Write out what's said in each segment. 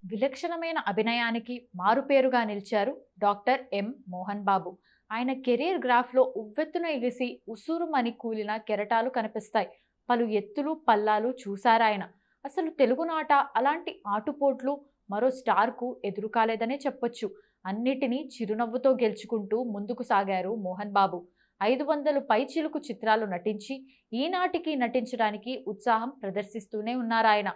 విలక్షణమైన అభినయానికి మారుపేరుగా నిలిచారు doctor M Mohan Babu. ఆయన కెరీర్ గ్రాఫ్లో ఉవ్వెత్తున ఎగిసి ఉసూరుమని కూలిన కెరటాలు కనిపిస్తాయి. పలు ఎత్తులు పల్లాలు చూశారాయన. అసలు తెలుగునాట అలాంటి ఆటుపోట్లు మరో స్టార్కు ఎదురుకాలేదనే చెప్పొచ్చు. అన్నిటినీ చిరునవ్వుతో గెలుచుకుంటూ ముందుకు సాగారు మోహన్ బాబు. 500 పైచిలుకు చిత్రాలు నటించి ఈనాటికి నటించడానికి ఉత్సాహం ప్రదర్శిస్తూనే ఉన్నారాయన.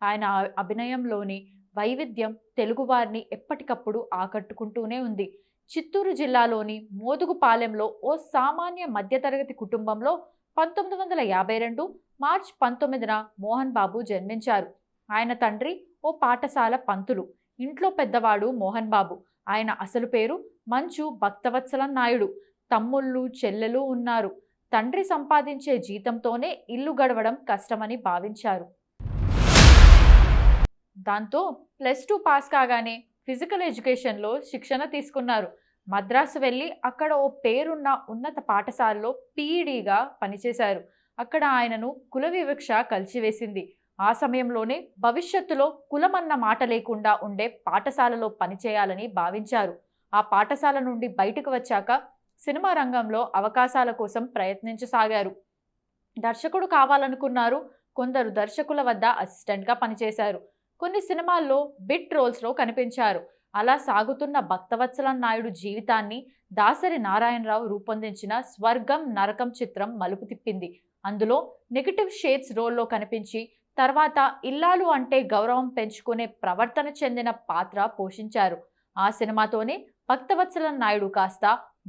ఆయన అభినయంలోని వైవిధ్యం తెలుగువారిని ఎప్పటికప్పుడు ఆకట్టుకుంటూనే ఉంది. చిత్తూరు జిల్లాలోని మోదుగుపాలెంలో ఓ సామాన్య మధ్యతరగతి కుటుంబంలో 1952 మార్చి 19న మోహన్ బాబు జన్మించారు. ఆయన తండ్రి ఓ పాఠశాల పంతులు. ఇంట్లో పెద్దవాడు మోహన్ బాబు. ఆయన అసలు పేరు మంచు భక్తవత్సలం నాయుడు. తమ్ముళ్ళు చెల్లెలు ఉన్నారు. తండ్రి సంపాదించే జీతంతోనే ఇల్లు గడవడం కష్టమని భావించారు. దాంతో +2 పాస్ కాగానే ఫిజికల్ ఎడ్యుకేషన్లో శిక్షణ తీసుకున్నారు. మద్రాసు వెళ్ళి అక్కడ ఓ పేరున్న ఉన్నత పాఠశాలలో పీఈడీగా పనిచేశారు. అక్కడ ఆయనను కుల వివక్ష కలిచివేసింది. ఆ సమయంలోనే భవిష్యత్తులో కులమన్న మాట లేకుండా ఉండే పాఠశాలలో పనిచేయాలని భావించారు. ఆ పాఠశాల నుండి బయటకు వచ్చాక సినిమా రంగంలో అవకాశాల కోసం ప్రయత్నించసాగారు. దర్శకుడు కావాలనుకున్నారు. కొందరు దర్శకుల వద్ద అసిస్టెంట్గా పనిచేశారు. కొన్ని సినిమాల్లో బిట్ రోల్స్లో కనిపించారు. అలా సాగుతున్న భక్తవత్సలం నాయుడు జీవితాన్ని దాసరి నారాయణరావు రూపొందించిన స్వర్గం నరకం చిత్రం మలుపు తిప్పింది. అందులో నెగటివ్ షేడ్స్ రోల్లో కనిపించి తర్వాత ఇల్లాలు అంటే గౌరవం పెంచుకునే ప్రవర్తన చెందిన పాత్ర పోషించారు. ఆ సినిమాతోనే భక్తవత్సలం నాయుడు కాస్త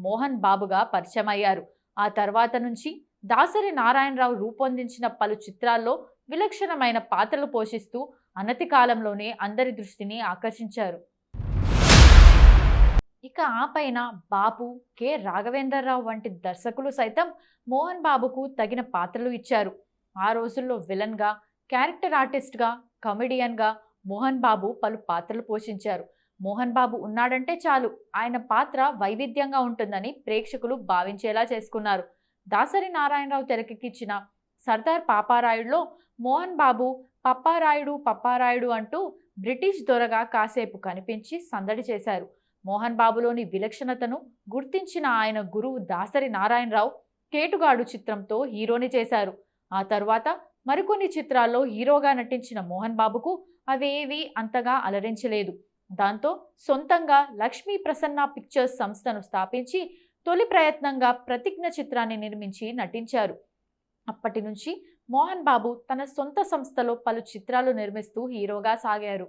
మోహన్ బాబుగా పరిచయమయ్యారు. ఆ తర్వాత నుంచి దాసరి నారాయణరావు రూపొందించిన పలు చిత్రాల్లో విలక్షణమైన పాత్రలు పోషిస్తూ అనతి కాలంలోనే అందరి దృష్టిని ఆకర్షించారు. ఇక ఆ పైన బాపు, కె రాఘవేంద్రరావు వంటి దర్శకులు సైతం మోహన్ బాబుకు తగిన పాత్రలు ఇచ్చారు. ఆ రోజుల్లో విలన్గా, క్యారెక్టర్ ఆర్టిస్ట్గా, కమెడియన్గా మోహన్ బాబు పలు పాత్రలు పోషించారు. మోహన్ బాబు ఉన్నాడంటే చాలు ఆయన పాత్ర వైవిధ్యంగా ఉంటుందని ప్రేక్షకులు భావించేలా చేసుకున్నారు. దాసరి నారాయణరావు తెరకెక్కించిన సర్దార్ పాపారాయుడులో మోహన్ బాబు పప్పారాయుడు అంటూ బ్రిటిష్ దొరగా కాసేపు కనిపించి సందడి చేశారు. మోహన్ బాబులోని విలక్షణతను గుర్తించిన ఆయన గురువు దాసరి నారాయణరావు కేటుగాడు చిత్రంతో హీరోని చేశారు. ఆ తరువాత మరికొన్ని చిత్రాల్లో హీరోగా నటించిన మోహన్ బాబుకు అవేవీ అంతగా అలరించలేదు. దాంతో సొంతంగా లక్ష్మీ ప్రసన్న పిక్చర్స్ సంస్థను స్థాపించి తొలి ప్రయత్నంగా ప్రతిజ్ఞ చిత్రాన్ని నిర్మించి నటించారు. అప్పటి నుంచి మోహన్ బాబు తన సొంత సంస్థలో పలు చిత్రాలు నిర్మిస్తూ హీరోగా సాగారు.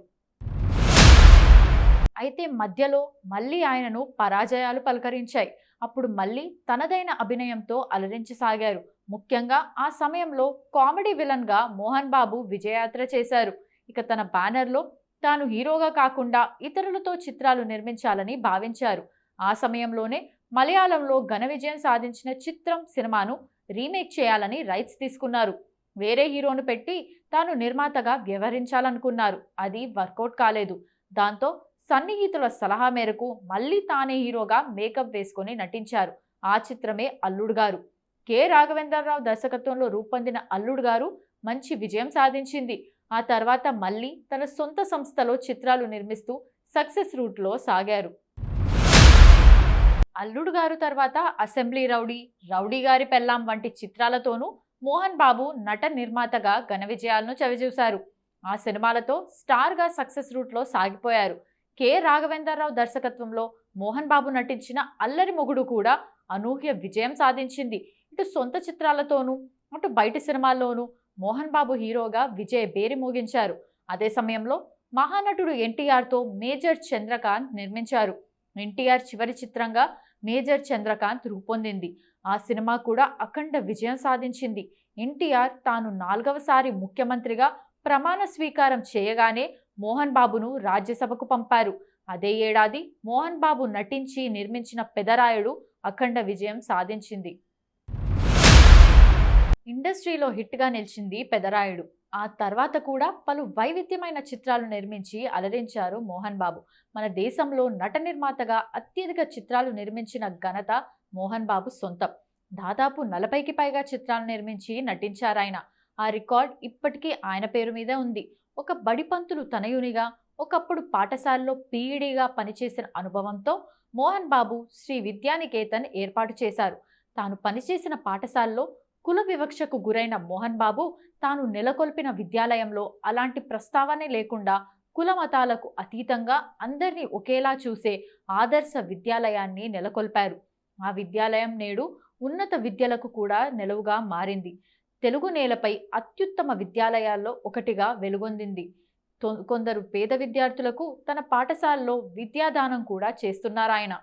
అయితే మధ్యలో మళ్ళీ ఆయనను పరాజయాలు పలకరించాయి. అప్పుడు మళ్ళీ తనదైన అభినయంతో అలరించసాగారు. ముఖ్యంగా ఆ సమయంలో కామెడీ విలన్గా మోహన్ బాబు విజయయాత్ర చేశారు. ఇక తన బ్యానర్లో తాను హీరోగా కాకుండా ఇతరులతో చిత్రాలు నిర్మించాలని భావించారు. ఆ సమయంలోనే మలయాళంలో ఘన విజయం సాధించిన చిత్రం సినిమాను రీమేక్ చేయాలని రైట్స్ తీసుకున్నారు. వేరే హీరోను పెట్టి తాను నిర్మాతగా వ్యవహరించాలనుకున్నారు. అది వర్కౌట్ కాలేదు. దాంతో సన్నిహితుల సలహా మేరకు మళ్ళీ తానే హీరోగా మేకప్ వేసుకొని నటించారు. ఆ చిత్రమే అల్లుడు గారు. కె రాఘవేంద్రరావు దర్శకత్వంలో రూపొందిన అల్లుడు గారు మంచి విజయం సాధించింది. ఆ తర్వాత మళ్ళీ తన సొంత సంస్థలో చిత్రాలు నిర్మిస్తూ సక్సెస్ రూట్లో సాగారు. అల్లుడు గారు తర్వాత అసెంబ్లీ రౌడీ, రౌడీ గారి పెళ్ళాం వంటి చిత్రాలతోనూ మోహన్ బాబు నట నిర్మాతగా ఘన విజయాలను చవిచూశారు. ఆ సినిమాలతో స్టార్గా సక్సెస్ రూట్లో సాగిపోయారు. కె రాఘవేంద్రరావు దర్శకత్వంలో మోహన్ బాబు నటించిన అల్లరి మొగుడు కూడా అనూహ్య విజయం సాధించింది. ఇటు సొంత చిత్రాలతోనూ అటు బయటి సినిమాల్లోనూ మోహన్ బాబు హీరోగా విజయ బేరి మోగించారు. అదే సమయంలో మహానటుడు ఎన్టీఆర్తో మేజర్ చంద్రకాంత్ నిర్మించారు. ఎన్టీఆర్ చివరి చిత్రంగా మేజర్ చంద్రకాంత్ రూపొందింది. ఆ సినిమా కూడా అఖండ విజయం సాధించింది. ఎన్టీఆర్ తాను 4వసారి ముఖ్యమంత్రిగా ప్రమాణ స్వీకారం చేయగానే మోహన్ బాబును రాజ్యసభకు పంపారు. అదే ఏడాది మోహన్ బాబు నటించి నిర్మించిన పెదరాయుడు అఖండ విజయం సాధించింది. ఇండస్ట్రీలో హిట్గా నిలిచింది పెదరాయుడు. ఆ తర్వాత కూడా పలు వైవిధ్యమైన చిత్రాలు నిర్మించి అలరించారు మోహన్ బాబు. మన దేశంలో నట నిర్మాతగా అత్యధిక చిత్రాలు నిర్మించిన ఘనత మోహన్ బాబు సొంతం. దాదాపు 40కి పైగా చిత్రాలు నిర్మించి నటించారాయన. ఆ రికార్డ్ ఇప్పటికీ ఆయన పేరు మీదే ఉంది. ఒక బడిపంతులు తనయునిగా, ఒకప్పుడు పాఠశాలలో పీఈడీగా పనిచేసిన అనుభవంతో మోహన్ బాబు శ్రీ విద్యానికేతన్ ఏర్పాటు చేశారు. తాను పనిచేసిన పాఠశాలలో కుల వివక్షకు గురైన మోహన్ బాబు తాను నెలకొల్పిన విద్యాలయంలో అలాంటి ప్రస్తావనే లేకుండా కుల మతాలకు అతీతంగా అందరినీ ఒకేలా చూసే ఆదర్శ విద్యాలయాన్ని నెలకొల్పారు. ఆ విద్యాలయం నేడు ఉన్నత విద్యలకు కూడా నెలవుగా మారింది. తెలుగు నేలపై అత్యుత్తమ విద్యాలయాల్లో ఒకటిగా వెలుగొందింది. కొందరు పేద విద్యార్థులకు తన పాఠశాలలో విద్యాదానం కూడా చేస్తున్నారాయన.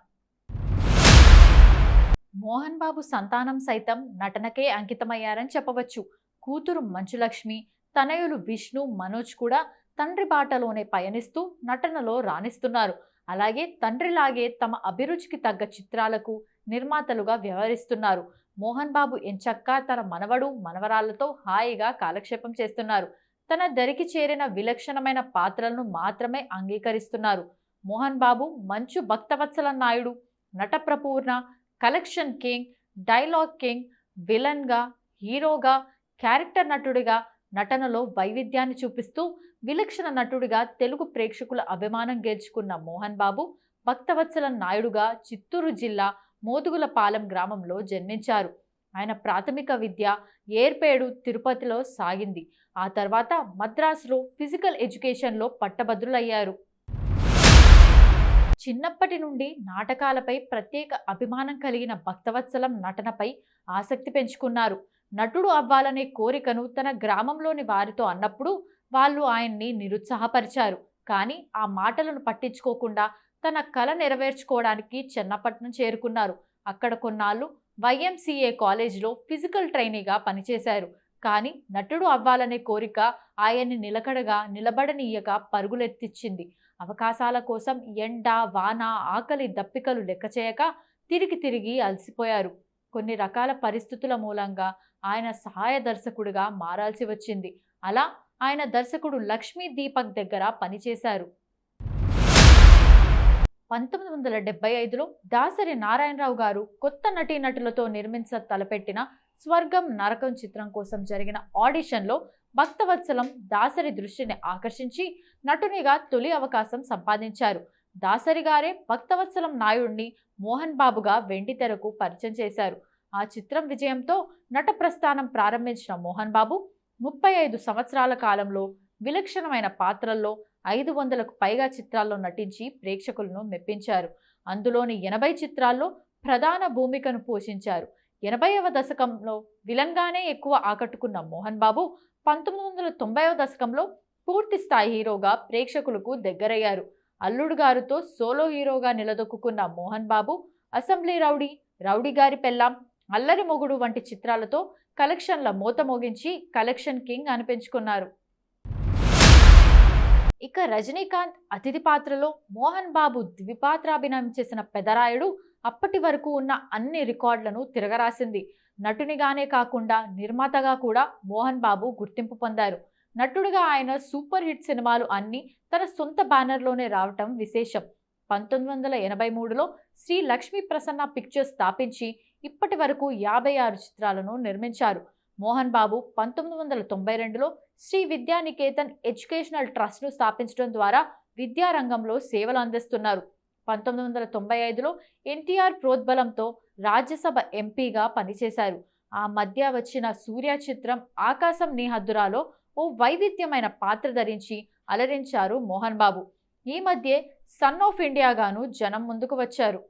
మోహన్ బాబు సంతానం సైతం నటనకే అంకితమయ్యారని చెప్పవచ్చు. కూతురు మంచులక్ష్మి, తనయులు విష్ణు, మనోజ్ కూడా తండ్రి బాటలోనే పయనిస్తూ నటనలో రాణిస్తున్నారు. అలాగే తండ్రిలాగే తమ అభిరుచికి తగ్గ చిత్రాలకు నిర్మాతలుగా వ్యవహరిస్తున్నారు. మోహన్ బాబు ఎంచక్కా తన మనవడు మనవరాళ్లతో హాయిగా కాలక్షేపం చేస్తున్నారు. తన దరికి చేరిన విలక్షణమైన పాత్రలను మాత్రమే అంగీకరిస్తున్నారు. Mohan Babu Manchu Bhaktavatsala Naidu, Nataprapoorna, collection king, dialogue king, విలన్గా, హీరోగా, క్యారెక్టర్ నటుడిగా నటనలో వైవిధ్యాన్ని చూపిస్తూ విలక్షణ నటుడిగా తెలుగు ప్రేక్షకుల అభిమానం గెలుచుకున్న మోహన్ బాబు భక్తవత్సల నాయుడుగా చిత్తూరు జిల్లా మోదుగులపాలెం గ్రామంలో జన్మించారు. ఆయన ప్రాథమిక విద్య ఏర్పేడు, తిరుపతిలో సాగింది. ఆ తర్వాత మద్రాసులో ఫిజికల్ ఎడ్యుకేషన్లో పట్టభద్రులయ్యారు. చిన్నప్పటి నుండి నాటకాలపై ప్రత్యేక అభిమానం కలిగిన భక్తవత్సలం నటనపై ఆసక్తి పెంచుకున్నారు. నటుడు అవ్వాలనే కోరికను తన గ్రామంలోని వారితో అన్నప్పుడు వాళ్ళు ఆయన్ని నిరుత్సాహపరిచారు. కానీ ఆ మాటలను పట్టించుకోకుండా తన కళ నెరవేర్చుకోవడానికి చెన్నపట్నం చేరుకున్నారు. అక్కడ కొన్నాళ్ళు వైఎంసీఏ కాలేజీలో ఫిజికల్ ట్రైనీగా పనిచేశారు. కానీ నటుడు అవ్వాలనే కోరిక ఆయన్ని నిలకడగా నిలబడనీయక పరుగులెత్తిచ్చింది. అవకాశాల కోసం ఎండ, వాన, ఆకలి, దప్పికలు లెక్క చేయక తిరిగి అలసిపోయారు. కొన్ని రకాల పరిస్థితుల మూలంగా ఆయన సహాయ దర్శకుడిగా మారాల్సి వచ్చింది. అలా ఆయన దర్శకుడు లక్ష్మీ దీపక్ దగ్గర పనిచేశారు. 1975లో దాసరి నారాయణరావు గారు కొత్త నటీనటులతో తలపెట్టిన స్వర్గం నరకం చిత్రం కోసం జరిగిన ఆడిషన్లో భక్తవత్సలం దాసరి దృష్టిని ఆకర్షించి నటునిగా తొలి అవకాశం సంపాదించారు. దాసరి గారే భక్తవత్సలం నాయుడిని మోహన్ బాబుగా వెండితెరకు పరిచయం చేశారు. ఆ చిత్రం విజయంతో నట ప్రస్థానం ప్రారంభించిన మోహన్ బాబు 35 సంవత్సరాల కాలంలో విలక్షణమైన పాత్రల్లో 500కు పైగా చిత్రాల్లో నటించి ప్రేక్షకులను మెప్పించారు. అందులోని 80 చిత్రాల్లో ప్రధాన భూమికను పోషించారు. 80వ దశకంలో విలన్గానే ఎక్కువ ఆకట్టుకున్న మోహన్ బాబు 1990వ దశకంలో పూర్తి స్థాయి హీరోగా ప్రేక్షకులకు దగ్గరయ్యారు. అల్లుడు గారితో సోలో హీరోగా నిలదొక్కున్న Mohan Babu assembly rowdy, rowdy గారి పెళ్ళాం, అల్లరి మొగుడు వంటి చిత్రాలతో కలెక్షన్ల మోత మోగించి కలెక్షన్ కింగ్ అనిపించుకున్నారు. ఇక రజనీకాంత్ అతిథి పాత్రలో మోహన్ బాబు ద్విపాత్రాభినయం చేసిన పెదరాయుడు అప్పటి వరకు ఉన్న అన్ని రికార్డులను తిరగరాసింది. నటునిగానే కాకుండా నిర్మాతగా కూడా మోహన్ బాబు గుర్తింపు పొందారు. నటుడిగా ఆయన సూపర్ హిట్ సినిమాలు అన్నీ తన సొంత బ్యానర్లోనే రావటం విశేషం. 1983లో శ్రీ లక్ష్మీ ప్రసన్న పిక్చర్స్ స్థాపించి ఇప్పటి వరకు 56 చిత్రాలను నిర్మించారు. మోహన్ బాబు 1992లో శ్రీ విద్యానికేతన్ ఎడ్యుకేషనల్ ట్రస్ట్ను స్థాపించడం ద్వారా విద్యారంగంలో సేవలు అందిస్తున్నారు. 1995లో ఎన్టీఆర్ ప్రోద్బలంతో రాజ్యసభ ఎంపీగా పనిచేశారు. ఆ మధ్య వచ్చిన సూర్య చిత్రం ఆకాశం నీ హద్దురాలో ఓ వైవిధ్యమైన పాత్ర ధరించి అలరించారు మోహన్ బాబు. ఈ మధ్య సన్ ఆఫ్ ఇండియాగాను జనం ముందుకు వచ్చారు.